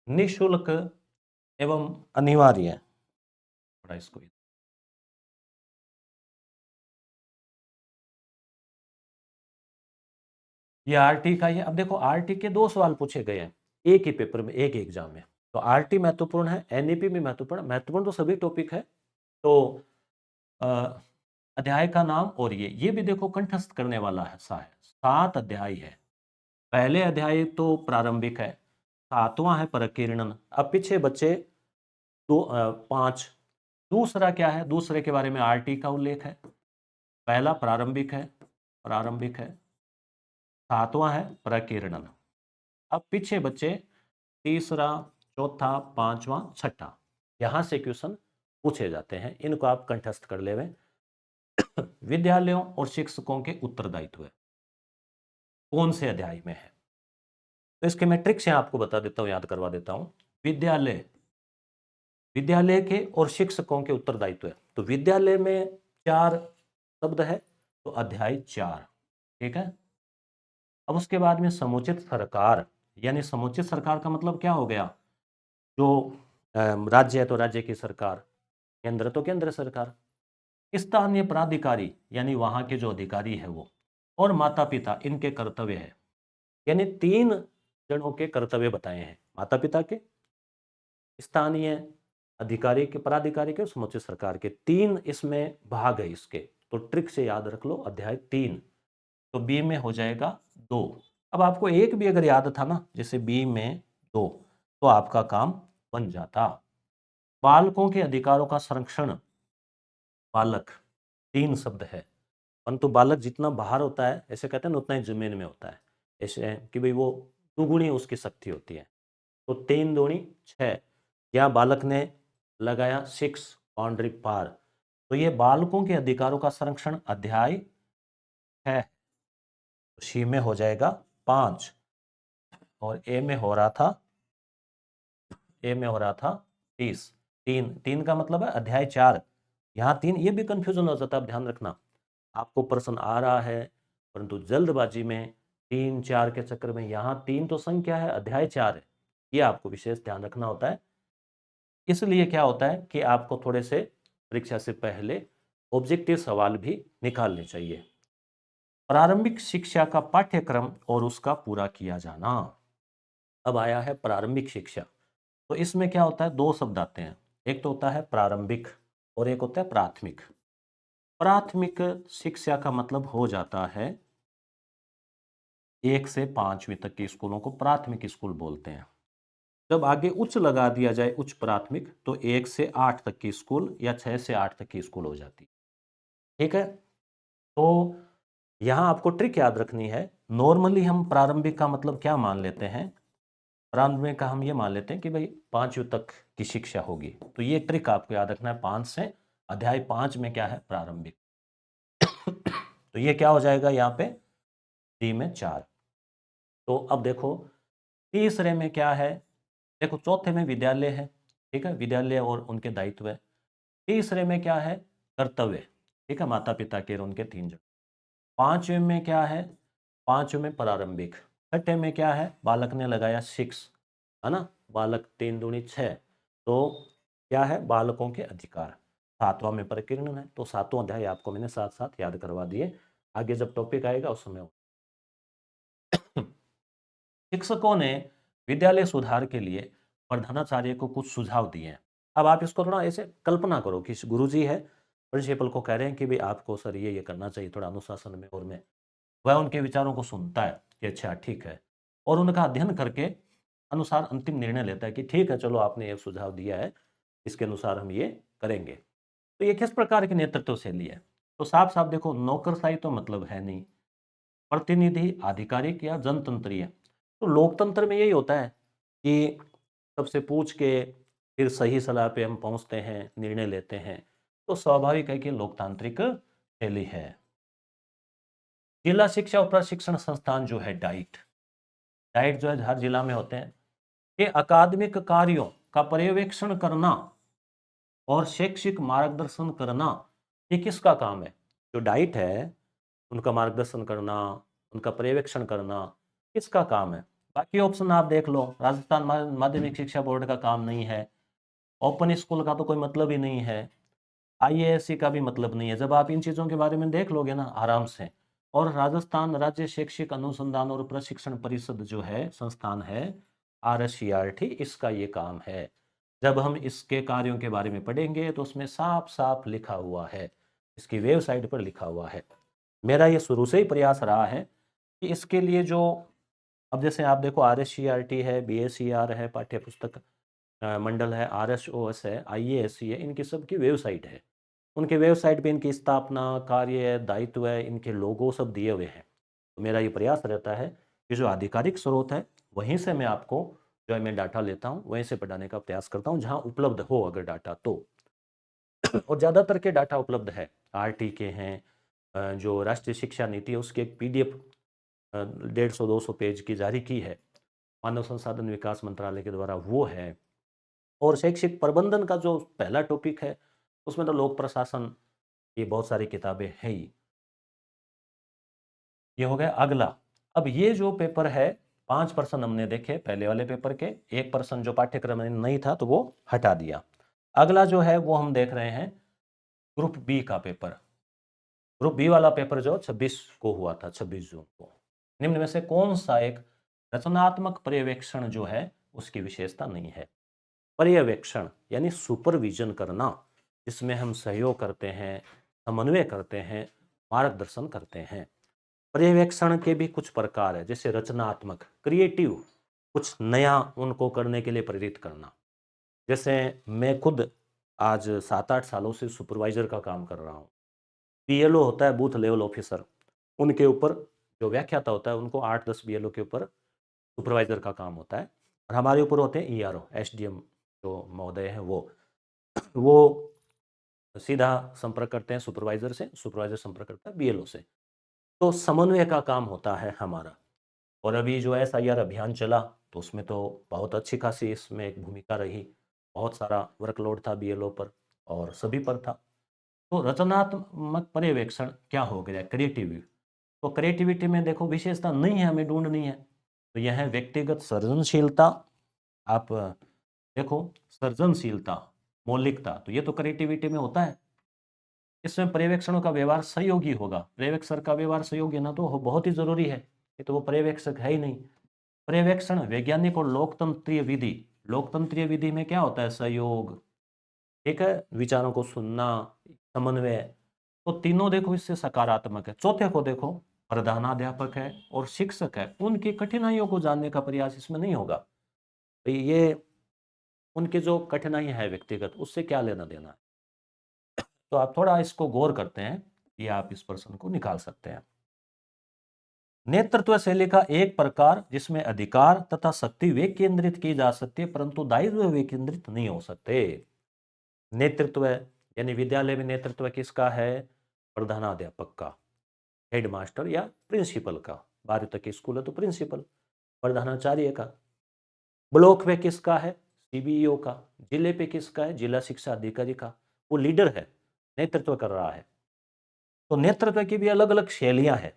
निशुल्क एवं अनिवार्य, थोड़ा इसको, ये आरटी का ही है। अब देखो, आरटी के दो सवाल पूछे गए हैं एक ही पेपर में, एक एग्जाम में, तो आरटी महत्वपूर्ण है, एनईपी भी महत्वपूर्ण, महत्वपूर्ण तो सभी टॉपिक है। तो अ, अध्याय का नाम, और ये भी देखो कंठस्थ करने वाला है, सा है, 7 अध्याय है। पहले अध्याय तो प्रारंभिक है, 7वां है प्रकीर्णन। अब पीछे बच्चे 5। दूसरा क्या है? दूसरे के बारे में आरटी का उल्लेख है। पहला प्रारंभिक है, प्रारंभिक है, 7वां है प्रकीर्णन। अब पीछे बच्चे तीसरा, चौथा, पांचवा, छठा, यहां से क्वेश्चन पूछे जाते हैं, इनको आप कंठस्थ कर लेवे। विद्यालयों और शिक्षकों के उत्तरदायित्व कौन से अध्याय में है? तो इसके मैं ट्रिक्स यहाँ आपको बता देता हूँ, याद करवा देता हूँ। विद्यालय, विद्यालय के और शिक्षकों के उत्तरदायित्व है, तो विद्यालय में 4 शब्द है, तो अध्याय 4। ठीक है। अब उसके बाद में समुचित सरकार, यानी समुचित सरकार का मतलब क्या हो गया? जो राज्य है तो राज्य की सरकार, केंद्र तो केंद्र सरकार, स्थानीय प्राधिकारी यानी वहां के जो अधिकारी है वो, और माता पिता, इनके कर्तव्य है। यानी 3 जनों के कर्तव्य बताए हैं, माता पिता के, स्थानीय अधिकारी के, प्राधिकारी के, समुचित सरकार के, 3 इसमें भाग है इसके। तो ट्रिक से याद रख लो, अध्याय 3, तो बी में हो जाएगा 2। अब आपको एक भी अगर याद था ना, जैसे बी में 2, तो आपका काम बन जाता। बालकों के अधिकारों का संरक्षण, बालक 3 शब्द है, परंतु बालक जितना बाहर होता है, ऐसे कहते हैं ना, उतना ही जमीन में होता है, ऐसे है कि भाई वो दुगुनी उसकी शक्ति होती है। तो 3 दूनी 6, या बालक ने लगाया 6 बाउंड्री पार, तो ये बालकों के अधिकारों का संरक्षण अध्याय है, सी में हो जाएगा 5, और ए में हो रहा था, ए में हो रहा था 30। 3 3 का मतलब है अध्याय 4, यहाँ 3, ये भी कंफ्यूजन हो जाता है, आप ध्यान रखना। आपको प्रश्न आ रहा है, परंतु जल्दबाजी में 3-4 के चक्कर में, यहाँ 3 तो संख्या है, अध्याय 4 है, ये आपको विशेष ध्यान रखना होता है। इसलिए क्या होता है कि आपको थोड़े से परीक्षा से पहले ऑब्जेक्टिव सवाल भी निकालने चाहिए। प्रारंभिक शिक्षा का पाठ्यक्रम और उसका पूरा किया जाना। अब आया है प्रारंभिक शिक्षा। तो इसमें क्या होता है, दो शब्द आते हैं, एक तो होता है प्रारंभिक और एक होता है प्राथमिक। प्राथमिक शिक्षा का मतलब हो जाता है 1 से 5वीं तक के स्कूलों को प्राथमिक स्कूल बोलते हैं। जब आगे उच्च लगा दिया जाए, उच्च प्राथमिक, तो 1 से 8 तक की स्कूल या 6 से 8 तक की स्कूल हो जाती है। ठीक है, तो यहाँ आपको ट्रिक याद रखनी है। नॉर्मली हम प्रारंभिक का मतलब क्या मान लेते हैं, प्रारंभिक का हम ये मान लेते हैं कि भाई 5वीं तक की शिक्षा होगी। तो ये ट्रिक आपको याद रखना है, 5 से अध्याय 5 में क्या है, प्रारंभिक। तो ये क्या हो जाएगा यहाँ पे, 3 में 4। तो अब देखो तीसरे में क्या है, देखो चौथे में विद्यालय है, ठीक है, विद्यालय और उनके दायित्व है। तीसरे में क्या है, कर्तव्य, ठीक है, माता पिता के और उनके 3 जन। 5वें में क्या है, 5वें में प्रारंभिक। छठे में क्या है, बालक ने लगाया 6, है ना, बालक 3 दूनी 6, तो क्या है, बालकों के अधिकार। 7वां में प्रकीर्णन है। तो 7वां अध्याय आपको मैंने साथ साथ याद करवा दिए, आगे जब टॉपिक आएगा उस समय। शिक्षकों ने विद्यालय सुधार के लिए प्रधानाचार्य को कुछ सुझाव दिए हैं। अब आप इसको थोड़ा ऐसे कल्पना करो कि गुरुजी है, प्रिंसिपल को कह रहे हैं कि भाई आपको सर ये करना चाहिए थोड़ा अनुशासन में और में। वह उनके विचारों को सुनता है कि अच्छा ठीक है, और उनका अध्ययन करके अनुसार अंतिम निर्णय लेता है कि ठीक है चलो आपने एक सुझाव दिया है, इसके अनुसार हम ये करेंगे। तो ये किस प्रकार की नेतृत्व शैली है, तो साफ साफ देखो, नौकरशाही तो मतलब है नहीं, प्रतिनिधि, आधिकारिक या जनतंत्रीय। तो लोकतंत्र में यही होता है कि सबसे पूछ के फिर सही सलाह पे हम पहुंचते हैं, निर्णय लेते हैं। तो स्वाभाविक है कि लोकतांत्रिक शैली है। जिला शिक्षा और प्रशिक्षण संस्थान जो है डाइट, डाइट जो है हर जिला में होते हैं, ये अकादमिक कार्यों का पर्यवेक्षण करना और शैक्षिक मार्गदर्शन करना, ये किसका काम है, जो डाइट है उनका मार्गदर्शन करना, उनका पर्यवेक्षण करना, किसका काम है। बाकी ऑप्शन आप देख लो, राजस्थान माध्यमिक शिक्षा बोर्ड का काम नहीं है, ओपन स्कूल का तो कोई मतलब ही नहीं है, आईएएससी का भी मतलब नहीं है। जब आप इन चीज़ों के बारे में देख लोगे ना आराम से, और राजस्थान राज्य शैक्षिक अनुसंधान और प्रशिक्षण परिषद जो है संस्थान है, RSCRT, इसका ये काम है। जब हम इसके कार्यों के बारे में पढ़ेंगे तो उसमें साफ साफ लिखा हुआ है, इसकी वेबसाइट पर लिखा हुआ है। मेरा ये शुरू से ही प्रयास रहा है कि इसके लिए जो, अब जैसे आप देखो RSCRT है, BACR है, पाठ्य पुस्तक मंडल है, RSOS है, IASC है, इनकी सबकी वेबसाइट है। उनके वेबसाइट पे इनकी स्थापना, कार्य, दायित्व है, इनके लोगो सब दिए हुए हैं। तो मेरा ये प्रयास रहता है कि जो आधिकारिक स्रोत है वहीं से मैं आपको जो है मैं डाटा लेता हूँ, वहीं से पढ़ाने का प्रयास करता हूँ जहाँ उपलब्ध हो अगर डाटा तो। और ज़्यादातर के डाटा उपलब्ध है, RT के हैं, जो राष्ट्रीय शिक्षा नीति है उसकी एक PDF 150-200 पेज की जारी की है मानव संसाधन विकास मंत्रालय के द्वारा, वो है। और शैक्षिक प्रबंधन का जो पहला टॉपिक है उसमें तो लोक प्रशासन, ये बहुत सारी किताबें हैं ही। ये हो गया अगला। अब ये जो पेपर है, 5 प्रश्न हमने देखे पहले वाले पेपर के, 1 प्रश्न जो पाठ्यक्रम में नहीं था तो वो हटा दिया। अगला जो है वो हम देख रहे हैं ग्रुप बी का पेपर। ग्रुप बी वाला पेपर जो 26 को हुआ था, 26 जून को। निम्न में से कौन सा एक रचनात्मक पर्यवेक्षण जो है उसकी विशेषता नहीं है। पर्यवेक्षण यानी सुपरविजन करना, जिसमें हम सहयोग करते हैं, समन्वय करते हैं, मार्गदर्शन करते हैं। पर्यवेक्षण के भी कुछ प्रकार है, जैसे रचनात्मक, क्रिएटिव, कुछ नया उनको करने के लिए प्रेरित करना। जैसे मैं खुद आज 7-8 सालों से सुपरवाइजर का काम कर रहा हूँ। BLO होता है, बूथ लेवल ऑफिसर, उनके ऊपर जो व्याख्याता होता है उनको 8-10 BLO के ऊपर सुपरवाइजर का काम होता है। और हमारे ऊपर होते हैं ERO, SDM जो महोदय हैं, वो सीधा संपर्क करते हैं सुपरवाइजर से, सुपरवाइजर संपर्क करता है BLO से। तो समन्वय का काम होता है हमारा। और अभी जो SIR अभियान चला तो उसमें तो बहुत अच्छी खासी इसमें एक भूमिका रही, बहुत सारा वर्कलोड था BLO पर और सभी पर था। तो रचनात्मक पर्यवेक्षण क्या हो गया, क्रिएटिविटी। तो क्रिएटिविटी में देखो विशेषता नहीं है, हमें ढूंढनी है। तो यह है व्यक्तिगत सृजनशीलता। आप देखो, सृजनशीलता, मौलिकता, तो ये तो क्रिएटिविटी में होता है। इसमें पर्यवेक्षणों का व्यवहार सहयोगी होगा। पर्यवेक्षक का व्यवहार सहयोगी ना तो बहुत ही जरूरी है, ये तो वो पर्यवेक्षक है ही नहीं। पर्यवेक्षण वैज्ञानिक और लोकतंत्रीय विधि। लोकतंत्रीय विधि में क्या होता है, सहयोग, ठीक है, विचारों को सुनना, समन्वय। तो तीनों देखो इससे सकारात्मक है। चौथे को देखो, प्रधानाध्यापक है और शिक्षक है, उनकी कठिनाइयों को जानने का प्रयास इसमें नहीं होगा। तो ये उनकी जो कठिनाई है व्यक्तिगत, उससे क्या लेना देना है। तो आप थोड़ा इसको गौर करते हैं, ये आप इस प्रश्न को निकाल सकते हैं। नेतृत्व शैली का एक प्रकार जिसमें अधिकार तथा शक्ति वे केंद्रित की जा सकती है, परंतु दायित्व वे केंद्रित नहीं हो सकते। नेतृत्व यानी विद्यालय में नेतृत्व किसका है, प्रधानाध्यापक का, हेडमास्टर या प्रिंसिपल का। 12वीं तक की स्कूल है तो प्रिंसिपल, प्रधानाचार्य का। ब्लॉक पे किसका है, सीबीईओ का। जिले पे किसका है, जिला शिक्षा अधिकारी का। वो लीडर है, नेतृत्व कर रहा है। तो नेतृत्व की भी अलग अलग शैलियां हैं।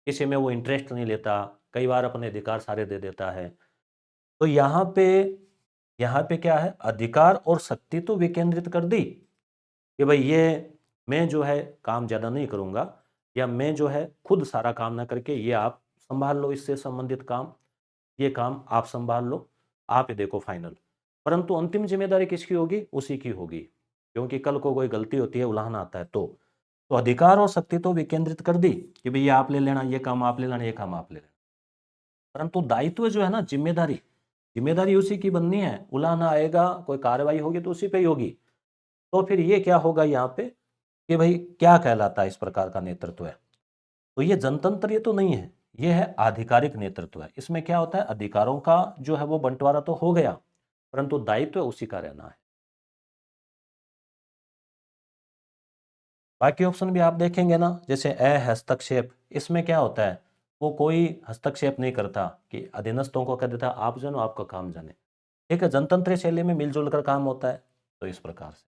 किसी में वो इंटरेस्ट नहीं लेता, कई बार अपने अधिकार सारे दे देता है। तो यहाँ पे क्या है, अधिकार और शक्ति तो विकेंद्रित कर दी कि भाई ये मैं जो है काम ज़्यादा नहीं करूँगा, या मैं जो है खुद सारा काम ना करके ये आप संभाल लो, इससे संबंधित काम, ये काम आप संभाल लो, आप ही देखो फाइनल। परंतु अंतिम जिम्मेदारी किसकी होगी, उसी की होगी, क्योंकि कल को कोई गलती होती है, उल्हान आता है तो अधिकार और शक्ति तो विकेंद्रित कर दी कि भाई ये आप ले लेना, ये काम आप ले लेना, ये काम आप ले लेना। परंतु दायित्व जो है ना, जिम्मेदारी, जिम्मेदारी उसी की बननी है। उलाहना आएगा, कोई कार्रवाई होगी तो उसी पे ही होगी। तो फिर ये क्या होगा यहाँ पे कि भाई क्या कहलाता है इस प्रकार का नेतृत्व है। तो ये जनतंत्र ये तो नहीं है, ये है आधिकारिक नेतृत्व है। इसमें क्या होता है, अधिकारों का जो है वो बंटवारा तो हो गया, परंतु दायित्व उसी का रहना है। बाकी ऑप्शन भी आप देखेंगे ना, जैसे हस्तक्षेप, इसमें क्या होता है, वो कोई हस्तक्षेप नहीं करता कि अधीनस्थों को कह देता आप जानो, आपका काम जाने। ठीक है, जनतंत्र शैली में मिलजुल कर काम होता है। तो इस प्रकार से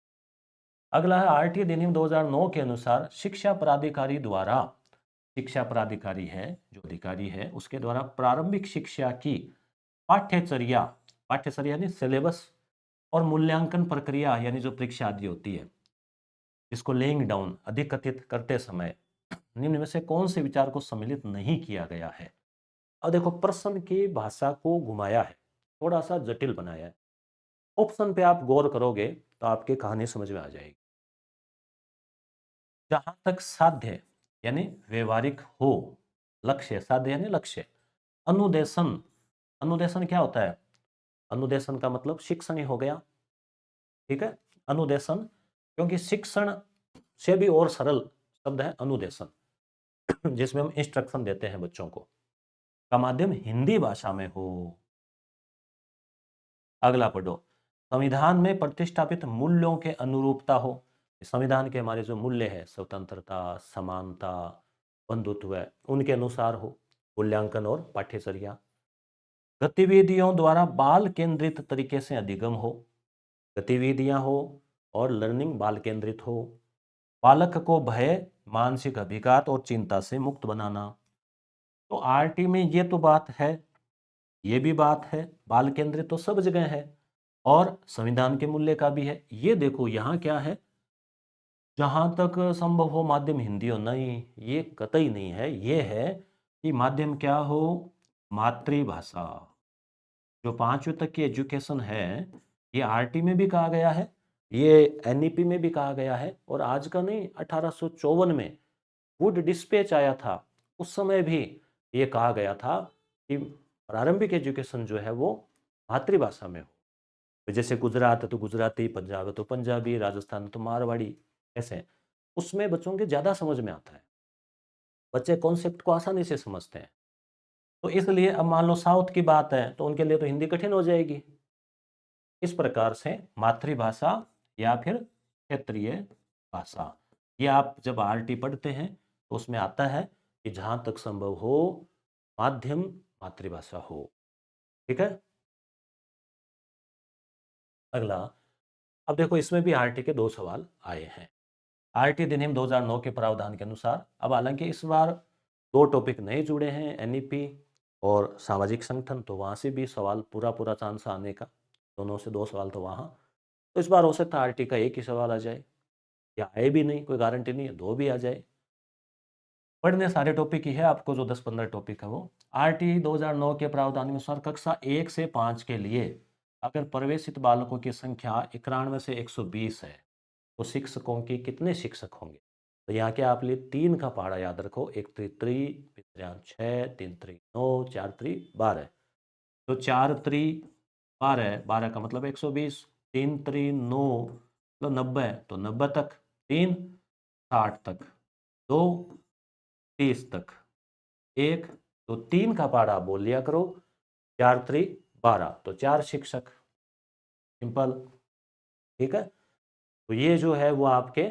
अगला है आरटी अधिनियम 2009 के अनुसार शिक्षा प्राधिकारी द्वारा, शिक्षा प्राधिकारी है जो अधिकारी है, उसके द्वारा प्रारंभिक शिक्षा की पाठ्यचर्या, पाठ्यचर्या यानी सिलेबस, और मूल्यांकन प्रक्रिया यानी जो परीक्षा आदि होती है, इसको लेइंग डाउन, अधिकथित करते समय निम्न में से कौन से विचार को सम्मिलित नहीं किया गया है। अब देखो प्रश्न की भाषा को घुमाया है, थोड़ा सा जटिल बनाया है। ऑप्शन पे आप गौर करोगे तो आपकी कहानी समझ में आ जाएगी। जहां तक साध्य यानी व्यवहारिक हो, लक्ष्य, साध्य यानी लक्ष्य। अनुदेशन, अनुदेशन क्या होता है, अनुदेशन का मतलब शिक्षण ही हो गया। ठीक है, अनुदेशन, क्योंकि शिक्षण से भी और सरल शब्द है अनुदेशन, जिसमें हम इंस्ट्रक्शन देते हैं बच्चों को, का माध्यम हिंदी भाषा में हो। अगला पढ़ो, संविधान में प्रतिष्ठापित मूल्यों के अनुरूपता हो। संविधान के हमारे जो मूल्य है, स्वतंत्रता, समानता, बंधुत्व, उनके अनुसार हो। मूल्यांकन और पाठ्यचर्या, गतिविधियों द्वारा बाल केंद्रित तरीके से अधिगम हो, गतिविधियां हो और लर्निंग बाल केंद्रित हो। बालक को भय, मानसिक अभिघात और चिंता से मुक्त बनाना। तो आरटी में ये तो बात है, ये भी बात है, बाल केंद्रित तो सब जगह है, और संविधान के मूल्य का भी है। ये देखो यहाँ क्या है, जहाँ तक संभव हो माध्यम हिंदी हो, नहीं ये कतई नहीं है। ये है कि माध्यम क्या हो, मातृभाषा। जो 5वीं तक की एजुकेशन है, ये आरटी में भी कहा गया है, ये एनईपी में भी कहा गया है, और आज का नहीं, 1854 में वुड डिस्पैच आया था, उस समय भी ये कहा गया था कि प्रारंभिक एजुकेशन जो है वो मातृभाषा में हो। तो जैसे गुजरात है तो गुजराती, पंजाब है तो पंजाबी, राजस्थान है तो मारवाड़ी, ऐसे उसमें बच्चों के ज़्यादा समझ में आता है, बच्चे कॉन्सेप्ट को आसानी से समझते हैं। तो इसलिए अब मान लो साउथ की बात है तो उनके लिए तो हिंदी कठिन हो जाएगी। इस प्रकार से मातृभाषा या फिर क्षेत्रीय भाषा, ये आप जब आरटी पढ़ते हैं तो उसमें आता है कि जहां तक संभव हो माध्यम मातृभाषा हो। ठीक है, अगला, अब देखो इसमें भी आरटी के 2 सवाल आए हैं। आरटी अधिनियम 2009 के प्रावधान के अनुसार। अब हालांकि इस बार 2 टॉपिक नए जुड़े हैं, एनईपी और सामाजिक संगठन, तो वहाँ से भी सवाल पूरा पूरा चांस आने का, दोनों से 2 सवाल तो वहाँ। तो इस बार हो सकता है आरटी का एक ही सवाल आ जाए, या आए भी नहीं, कोई गारंटी नहीं है 2 भी आ जाए। पढ़ने सारे टॉपिक ही है आपको, जो 10-15 टॉपिक है वो। आरटी 2009 के प्रावधान के अनुसार कक्षा 1 से 5 के लिए अगर प्रवेशित बालकों की संख्या 91 से 120 है, तो शिक्षकों के कितने शिक्षक होंगे? तो यहाँ के आप लिए 3 का पहाड़ा याद रखो, 1 3 3, 6, 3 3 9, 4 3 12। तो 4 3 12, 12 का मतलब 120, 3 3 9 मतलब 90, तो 90 तक, 3 60 तक, 2 30 तक, 1 तो 3 का पहाड़ा बोल लिया करो, 4 3 12, तो 4 शिक्षक, सिंपल। ठीक है, तो ये जो है वो आपके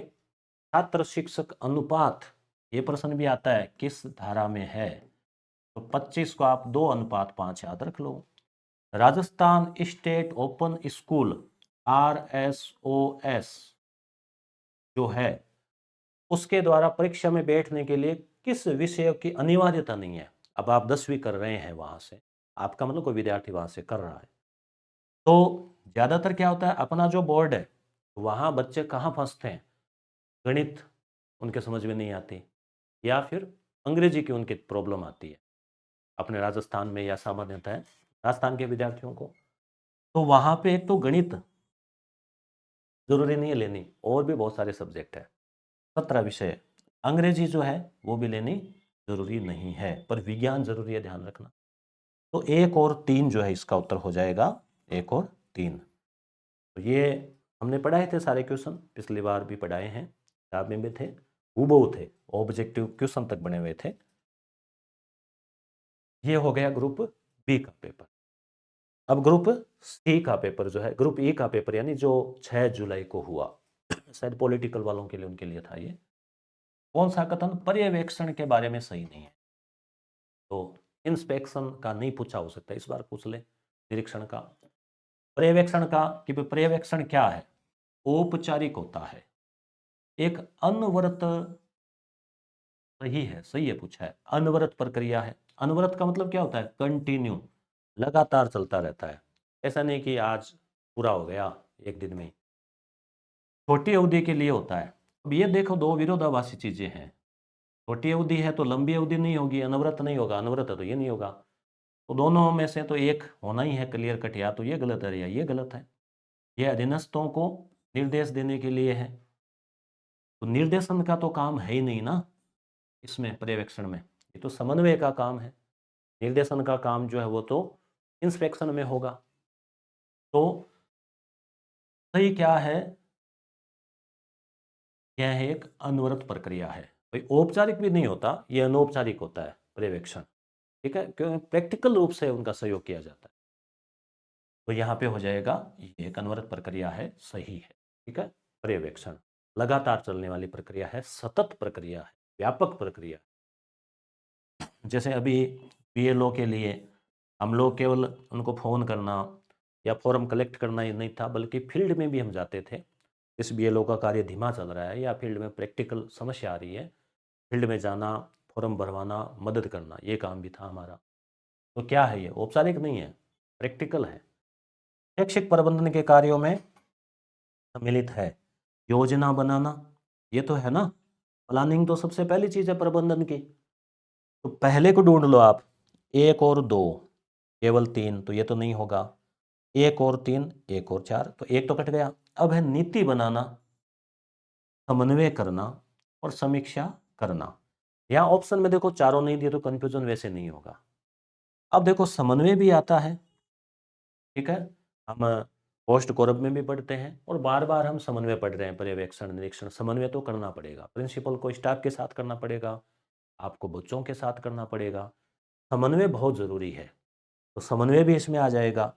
छात्र शिक्षक अनुपात, ये प्रश्न भी आता है किस धारा में है, तो 25 को आप 2:5 याद रख लो। Rajasthan state open school RSOS जो है, उसके द्वारा परीक्षा में बैठने के लिए किस विषय की अनिवार्यता नहीं है। अब आप 10वीं कर रहे हैं वहां से, आपका मतलब कोई विद्यार्थी वहां से कर रहा है, तो ज्यादातर क्या होता है, अपना जो बोर्ड है वहां बच्चे कहाँ फंसते हैं, गणित उनके समझ में नहीं आती, या फिर अंग्रेजी की उनकी प्रॉब्लम आती है अपने राजस्थान में, या सामान्यतः है राजस्थान के विद्यार्थियों को। तो वहां पे एक तो गणित जरूरी नहीं है लेनी, और भी बहुत सारे सब्जेक्ट है, 17 विषय। अंग्रेजी जो है वो भी लेनी जरूरी नहीं है, पर विज्ञान जरूरी है, ध्यान रखना। तो 1 और 3 जो है इसका उत्तर हो जाएगा, 1 और 3। तो ये हमने पढ़ाए थे सारे क्वेश्चन, पिछली बार भी पढ़ाए हैं, किताब में भी थे, हूबहू थे, ऑब्जेक्टिव क्वेश्चन तक बने हुए थे। ये हो गया ग्रुप बी का पेपर। अब ग्रुप सी का पेपर जो है, ग्रुप ई का पेपर, यानी जो 6 जुलाई को हुआ, शायद पॉलिटिकल वालों के लिए, उनके लिए था ये। कौन सा कथन पर्यवेक्षण के बारे में सही नहीं है? तो इंस्पेक्शन का नहीं पूछा, हो सकता है इस बार पूछ ले, निरीक्षण का। पर्यवेक्षण का, कि पर्यवेक्षण क्या है, औपचारिक होता है, एक अनवरत, सही है, सही है पूछा है, अनवरत प्रक्रिया है। अनवरत का मतलब क्या होता है, कंटिन्यू, लगातार चलता रहता है, ऐसा नहीं कि आज पूरा हो गया एक दिन में, छोटी अवधि के लिए होता है। अब ये देखो, दो विरोधाभासी चीजें हैं, छोटी अवधि है तो लंबी अवधि नहीं होगी, अनवरत नहीं होगा, अनवरत है तो ये नहीं होगा। तो दोनों में से तो एक होना ही है क्लियर कट, या तो ये गलत है या ये गलत है। ये अधीनस्थों को निर्देश देने के लिए है, तो निर्देशन का तो काम है ही नहीं ना इसमें, पर्यवेक्षण में, ये तो समन्वय का काम है। निर्देशन का काम जो है वो तो इंस्पेक्शन में होगा। तो सही क्या है, यह एक अनवरत प्रक्रिया है, कोई औपचारिक भी नहीं होता, यह अनौपचारिक होता है पर्यवेक्षण। ठीक है, क्योंकि प्रैक्टिकल रूप से उनका सहयोग किया जाता है। तो यहाँ पे हो जाएगा, ये एक अनवरत प्रक्रिया है, सही है। ठीक है, पर्यवेक्षण लगातार चलने वाली प्रक्रिया है, सतत प्रक्रिया है, व्यापक प्रक्रिया। जैसे अभी बीएलओ के लिए हम लोग केवल उनको फ़ोन करना या फॉर्म कलेक्ट करना ही नहीं था, बल्कि फील्ड में भी हम जाते थे। इस बीएलओ का कार्य धीमा चल रहा है या फील्ड में प्रैक्टिकल समस्या आ रही है, फील्ड में जाना, फॉर्म भरवाना, मदद करना, ये काम भी था हमारा। तो क्या है, ये औपचारिक नहीं है, प्रैक्टिकल है। शैक्षिक प्रबंधन के कार्यों में सम्मिलित है योजना बनाना, ये तो है ना, प्लानिंग तो सबसे पहली चीज़ है प्रबंधन की। तो पहले को ढूंढ लो आप, 1 और 2, केवल 3 तो ये तो नहीं होगा, 1 और 3, 1 और 4, तो एक तो कट गया। अब है नीति बनाना, समन्वय करना और समीक्षा करना। यहाँ ऑप्शन में देखो चारों नहीं दिए, तो कंफ्यूजन वैसे नहीं होगा। अब देखो समन्वय भी आता है, ठीक है, हम पोस्ट कोरब में भी पढ़ते हैं, और बार बार हम समन्वय पढ़ रहे हैं, पर्यवेक्षण निरीक्षण, समन्वय तो करना पड़ेगा, प्रिंसिपल को स्टाफ के साथ करना पड़ेगा, आपको बच्चों के साथ करना पड़ेगा, समन्वय बहुत जरूरी है। तो समन्वय भी इसमें आ जाएगा,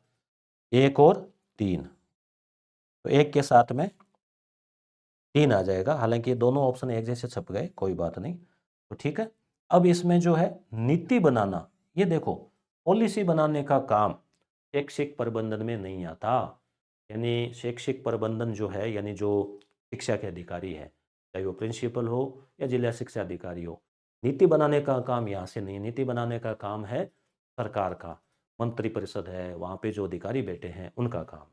1 और 3, तो 1 के साथ में 3 आ जाएगा, हालांकि ये दोनों ऑप्शन एक जैसे छप गए, कोई बात नहीं। तो ठीक है, अब इसमें जो है नीति बनाना, ये देखो पॉलिसी बनाने का काम शैक्षिक प्रबंधन में नहीं आता। यानी शैक्षिक प्रबंधन जो है, यानी जो शिक्षा के अधिकारी है, चाहे वो प्रिंसिपल हो या जिला शिक्षा अधिकारी हो। नीति बनाने का काम यहाँ से नहीं, नीति बनाने का काम है सरकार का, मंत्री परिषद है, वहाँ पे जो अधिकारी बैठे हैं उनका काम है।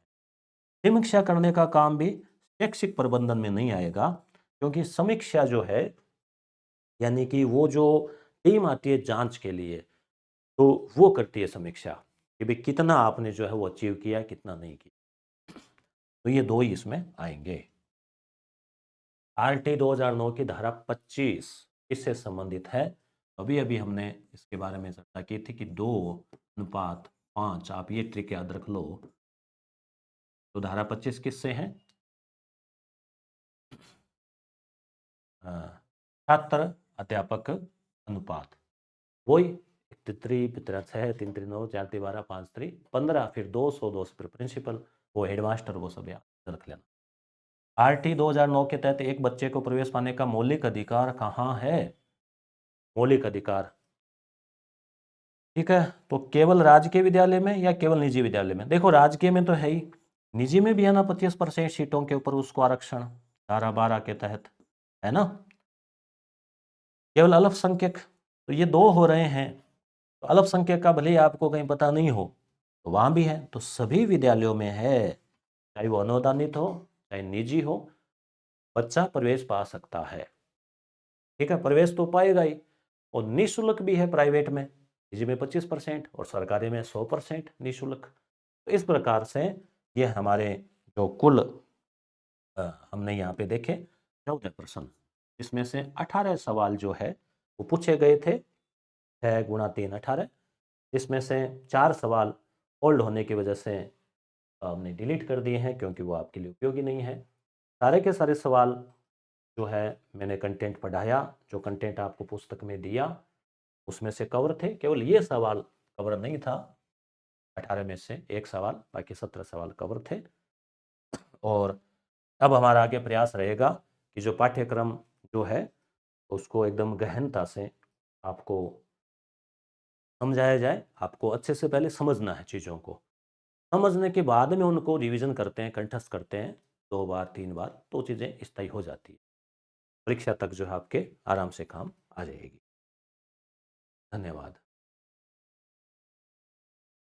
समीक्षा करने का काम भी शैक्षिक प्रबंधन में नहीं आएगा, क्योंकि समीक्षा जो है यानी कि वो जो टीम आती है जांच के लिए, तो वो करती है समीक्षा कि भाई कितना आपने जो है वो अचीव किया, कितना नहीं किया। तो ये दो ही इसमें आएंगे। आरटी 2009 की धारा 25 इससे संबंधित है। अभी अभी हमने इसके बारे में चर्चा की थी कि 2:5, आप ये ट्रिक याद रख लो। तो धारा 25 किससे है? छात्र अध्यापक अनुपात, वही 3 3 6 3 3 9 4 3 12 5 3 15, फिर 200 फिर प्रिंसिपल, वो हेडमास्टर, वो सब याद रख लेना। आरटी 2009 के तहत एक बच्चे को प्रवेश पाने का मौलिक अधिकार कहाँ है? मौलिक अधिकार, ठीक है, तो केवल राजकीय विद्यालय में या केवल निजी विद्यालय में? देखो राजकीय में तो है ही, निजी में भी है ना 25% सीटों के ऊपर उसको आरक्षण, धारा 12 के तहत, है ना। केवल अल्पसंख्यक, तो ये दो हो रहे हैं। तो अल्पसंख्यक का भले ही आपको कहीं पता नहीं हो, तो वहां भी है। तो सभी विद्यालयों में है, चाहे वो अनुदानित हो चाहे निजी हो, बच्चा प्रवेश पा सकता है। ठीक है, प्रवेश तो पाएगा ही। और निःशुल्क भी है प्राइवेट में, निजी में 25% और सरकारी में 100% निःशुल्क। तो इस प्रकार से ये हमारे जो कुल हमने यहाँ पे देखे 14 प्रश्न, इसमें से 18 सवाल जो है वो पूछे गए थे, 6 × 3 18। इसमें से 4 सवाल ओल्ड होने की वजह से हमने डिलीट कर दिए हैं, क्योंकि वो आपके लिए उपयोगी नहीं है। सारे के सारे सवाल जो है मैंने कंटेंट पढ़ाया, जो कंटेंट आपको पुस्तक में दिया उसमें से कवर थे। केवल ये सवाल कवर नहीं था, 18 में से एक सवाल, बाकी 17 सवाल कवर थे। और अब हमारा आगे प्रयास रहेगा कि जो पाठ्यक्रम जो है उसको एकदम गहनता से आपको समझाया जाए। आपको अच्छे से पहले समझना है चीज़ों को, समझने के बाद में उनको रिवीजन करते हैं, कंठस्थ करते हैं 2 बार 3 बार, तो चीज़ें स्थायी हो जाती है। परीक्षा तक जो है आपके आराम से काम आ जाएगी। धन्यवाद।